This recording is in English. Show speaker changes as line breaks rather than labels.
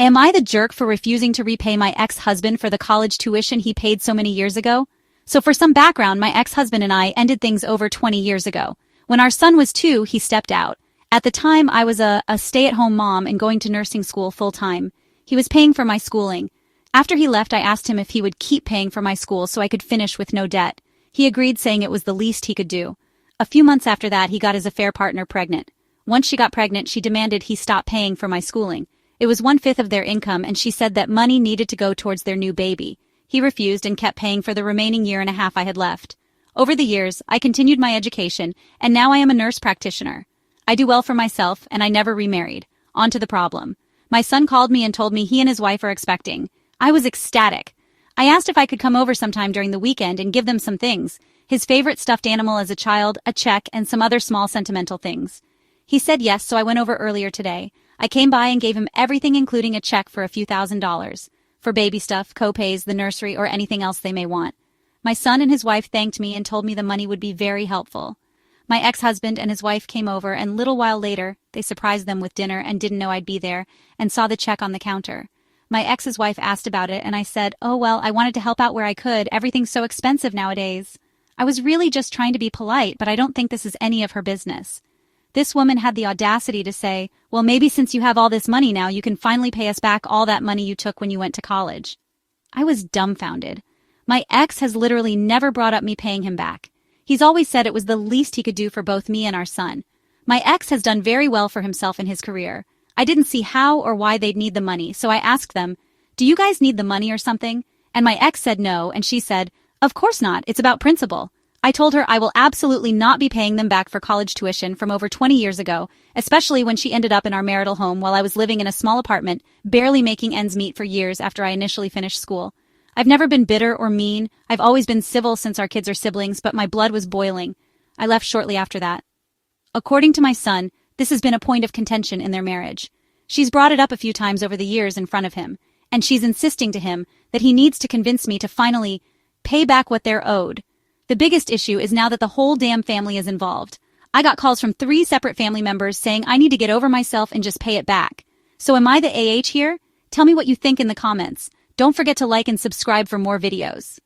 Am I the jerk for refusing to repay my ex-husband for the college tuition he paid so many years ago? So for some background, my ex-husband and I ended things over 20 years ago. When our son was 2, he stepped out. At the time, I was a stay-at-home mom and going to nursing school full-time. He was paying for my schooling. After he left, I asked him if he would keep paying for my school so I could finish with no debt. He agreed, saying it was the least he could do. A few months after that, he got his affair partner pregnant. Once she got pregnant, she demanded he stop paying for my schooling. It was 1/5 of their income, and she said that money needed to go towards their new baby. He refused and kept paying for the remaining year and a half I had left. Over the years, I continued my education, and now I am a nurse practitioner. I do well for myself, and I never remarried. On to the problem. My son called me and told me he and his wife are expecting. I was ecstatic. I asked if I could come over sometime during the weekend and give them some things. His favorite stuffed animal as a child, a check, and some other small sentimental things. He said yes, so I went over earlier today. I came by and gave him everything, including a check for a few $1,000s. For baby stuff, co-pays, the nursery, or anything else they may want. My son and his wife thanked me and told me the money would be very helpful. My ex-husband and his wife came over, and little while later, they surprised them with dinner and didn't know I'd be there, and saw the check on the counter. My ex's wife asked about it, and I said, oh well, I wanted to help out where I could. Everything's so expensive nowadays. I was really just trying to be polite, but I don't think this is any of her business. This woman had the audacity to say, well, maybe since you have all this money now, you can finally pay us back all that money you took when you went to college. I was dumbfounded. My ex has literally never brought up me paying him back. He's always said it was the least he could do for both me and our son. My ex has done very well for himself in his career. I didn't see how or why they'd need the money, so I asked them, do you guys need the money or something? And my ex said no, and she said, of course not, it's about principle. I told her I will absolutely not be paying them back for college tuition from over 20 years ago, especially when she ended up in our marital home while I was living in a small apartment, barely making ends meet for years after I initially finished school. I've never been bitter or mean. I've always been civil since our kids are siblings, but my blood was boiling. I left shortly after that. According to my son, this has been a point of contention in their marriage. She's brought it up a few times over the years in front of him, and she's insisting to him that he needs to convince me to finally pay back what they're owed. The biggest issue is now that the whole damn family is involved. I got calls from 3 separate family members saying I need to get over myself and just pay it back. So am I the AH here? Tell me what you think in the comments. Don't forget to like and subscribe for more videos.